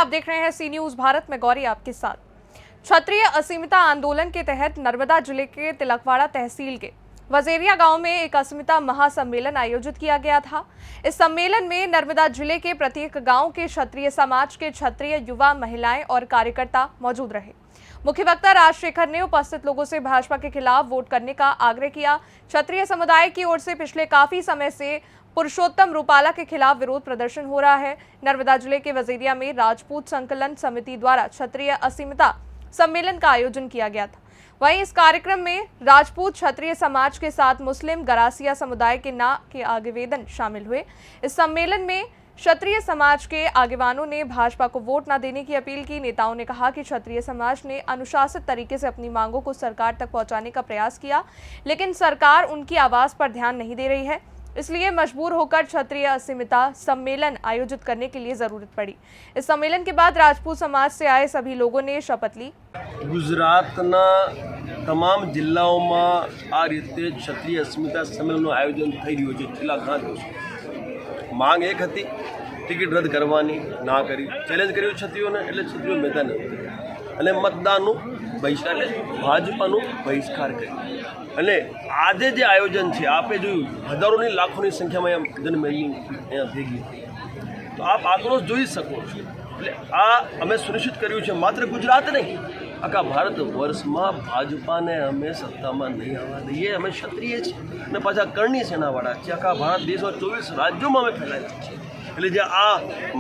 आप देख रहे हैं सी न्यूज भारत में गौरी आपके साथ। क्षत्रिय अस्मिता आंदोलन के तहत नर्मदा जिले के तिलकवाड़ा तहसील के वजेरिया गांव में एक अस्मिता महासम्मेलन आयोजित किया गया था। इस सम्मेलन में नर्मदा जिले के प्रत्येक गांव के क्षत्रिय समाज के क्षत्रिय युवा, महिलाएं और कार्यकर्ता मौजूद रहे। मुख्य वक्ता राजशेखर ने उपस्थित लोगों से भाजपा के खिलाफ वोट करने का आग्रह किया। क्षत्रिय समुदाय की ओर से पिछले काफी समय से पुरुषोत्तम रूपाला के खिलाफ विरोध प्रदर्शन हो रहा है। नर्मदा जिले के वजेरिया में राजपूत संकलन समिति द्वारा क्षत्रिय अस्मिता सम्मेलन का आयोजन किया गया था। वहीं इस कार्यक्रम में राजपूत क्षत्रिय समाज के साथ मुस्लिम गरासिया समुदाय के के आवेदन शामिल हुए। इस सम्मेलन में क्षत्रिय समाज के आगेवानों ने भाजपा को वोट न देने की अपील की। नेताओं ने कहा कि क्षत्रिय समाज ने अनुशासित तरीके से अपनी मांगों को सरकार तक पहुंचाने का प्रयास किया, लेकिन सरकार उनकी आवाज पर ध्यान नहीं दे रही है, इसलिए मजबूर होकर क्षत्रिय अस्मिता सम्मेलन आयोजित करने के लिए जरूरत पड़ी। इस सम्मेलन के बाद राजपूत समाज से आए सभी लोगों ने शपथ ली। गुजरातना तमाम जिल्लाओं में आ रीते क्षत्रिय अस्मिता सम्मेलन आयोजन थई रह्युं छे। छेल्ला घणा दिवसों मांग एक हती टिकિટ रद्द करवानी, ना करी, चेलेन्ज कर्युं क्षत्रियोने એટલે क्षत्रियो मैदान અને મતદાનનું બહિષ્કાર ભાજપાનું બહિષ્કાર કર્યું। અને આજે જે આયોજન છે આપે જોયું હજારોની લાખોની સંખ્યામાં જનમેદની અહીંયા ભેગી, તો આપ આક્રોશ જોઈ શકો છો। એટલે આ અમે સુનિશ્ચિત કર્યું છે માત્ર ગુજરાત નહીં, આખા ભારત વર્ષમાં ભાજપાને અમે સત્તામાં નહીં આવવા દઈએ। અમે ક્ષત્રિય છીએ અને પાછા કરણી સેનાવાળા છીએ। આખા ભારત દેશમાં 24 રાજ્યોમાં અમે ફેલાયેલા છીએ। એટલે જે આ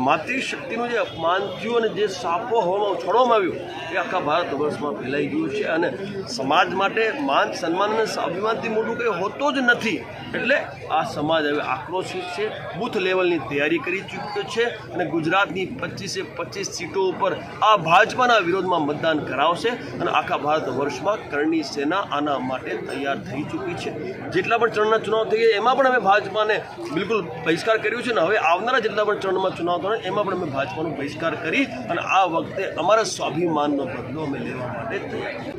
માતૃશક્તિનું જે અપમાન થયું અને જે સાપો હવામાં ઉછાળવામાં આવ્યો એ આખા ભારત વર્ષમાં ફેલાઈ ગયું છે। અને સમાજ માટે માન સન્માન અને સ્વાભિમાનથી મોટું કંઈ હોતો જ નથી। એટલે આ સમાજ હવે આક્રોશિત છે, બૂથ લેવલની તૈયારી કરી ચૂક્યો છે અને ગુજરાતની 25 સીટો ઉપર આ ભાજપાના વિરોધમાં મતદાન કરાવશે અને આખા ભારત વર્ષમાં કરણી સેના આના માટે તૈયાર થઈ ચૂકી છે। જેટલા પણ ચરણના ચુનાવ થઈ ગયા એમાં પણ અમે ભાજપાને બિલકુલ બહિષ્કાર કર્યો છે ને હવે આવનારા જેટલા પણ ચરણમાં ચુનાવ થવાના એમાં પણ અમે ભાજપાનો બહિષ્કાર કરી અને આ વખતે અમારા સ્વાભિમાનનો બદલો અમે લેવા માટે તૈયાર છીએ।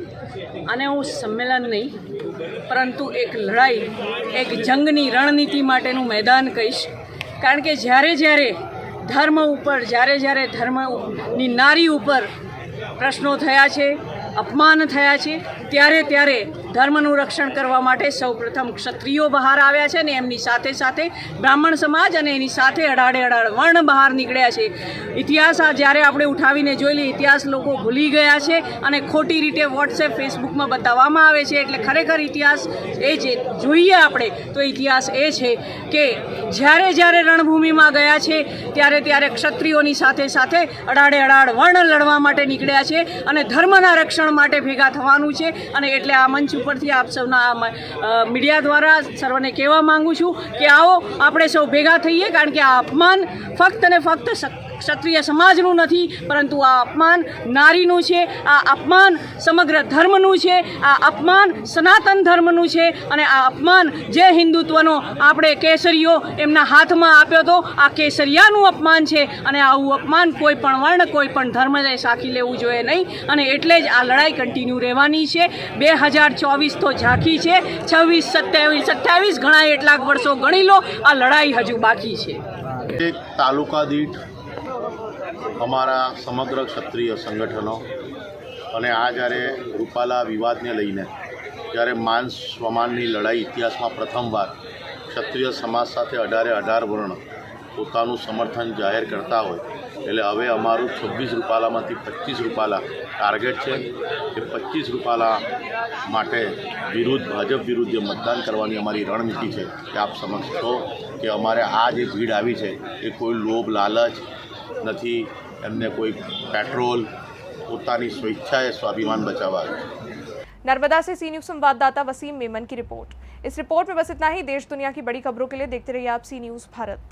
આને હું સંમેલન નહીં પરંતુ એક લડાઈ, એક જંગની રણનીતિ માટેનું મેદાન કહીશ। કારણ કે જ્યારે ધર્મ ઉપર, જ્યારે ધર્મની નારી ઉપર પ્રશ્નો થયા છે, અપમાન થયા છે, ત્યારે ધર્મનું રક્ષણ કરવા માટે સૌપ્રથમ ક્ષત્રિયો બહાર આવ્યા છે ને એમની સાથે બ્રાહ્મણ સમાજ અને એની સાથે અઢાડે વર્ણ બહાર નીકળ્યા છે। ઇતિહાસ જ્યારે આપણે ઉઠાવીને જોઈ લઈએ, ઇતિહાસ લોકો ભૂલી ગયા છે અને ખોટી રીતે વોટ્સએપ, ફેસબુકમાં બતાવવામાં આવે છે। એટલે ખરેખર ઇતિહાસ એ જે જોઈએ આપણે તો ઇતિહાસ એ છે કે જ્યારે રણભૂમિમાં ગયા છે ત્યારે ક્ષત્રિયોની સાથે અઢાડે વર્ણ લડવા માટે નીકળ્યા છે અને ધર્મના રક્ષણ માટે ભેગા થવાનું છે। અને એટલે આ મંચ ઉપરથી આપ સૌના મીડિયા દ્વારા સર્વને કહેવા માંગુ છું કે આવો આપણે સૌ ભેગા થઈએ। કારણ કે આ અપમાન ફક્ત ને ફક્ત ક્ષત્રિય સમાજનું નથી, પરંતુ આ અપમાન નારીનું છે, આ અપમાન સમગ્ર ધર્મનું છે, આ અપમાન સનાતન ધર્મનું છે અને આ અપમાન જે હિન્દુત્વનો આપણે કેસરીઓ એમના હાથમાં આપ્યો હતો, આ કેસરિયાનું અપમાન છે અને આવું અપમાન કોઈ પણ વર્ણ, કોઈ પણ ધર્મને સાખી લેવું જોઈએ નહીં। અને એટલે જ આ લડાઈ કન્ટિન્યુ રહેવાની છે। 2024 તો ઝાંખી છે, 26, 27, 28 ઘણા એટલાક વર્ષો ગણી લો, આ લડાઈ હજુ બાકી છે। એક તાલુકા દીઠ અમારા સમગ્ર ક્ષત્રિય સંગઠનો અને આ જ્યારે રૂપાલા વિવાદને લઈને જ્યારે માન સ્વમાનની લડાઈ ઇતિહાસમાં પ્રથમવાર ક્ષત્રિય સમાજ સાથે 18 વર્ણ પોતાનું સમર્થન જાહેર કરતા હોય, એટલે હવે અમારું 26 રૂપાલામાંથી 25 રૂપાલા ટાર્ગેટ છે। એ 25 રૂપાલા માટે ભાજપ વિરુદ્ધ જે મતદાન કરવાની અમારી રણનીતિ છે એ આપ સમક્ષ છો કે અમારે આ જે ભીડ આવી છે એ કોઈ લોભ લાલચ નથી, એમને कोई पेट्रोल પોતાની સ્વેચ્છાએ સ્વાભિમાન બચાવવા। नर्मदा से सी न्यूज संवाददाता वसीम मेमन की रिपोर्ट। इस रिपोर्ट में बस इतना ही। देश दुनिया की बड़ी खबरों के लिए देखते रहिए आप सी न्यूज भारत।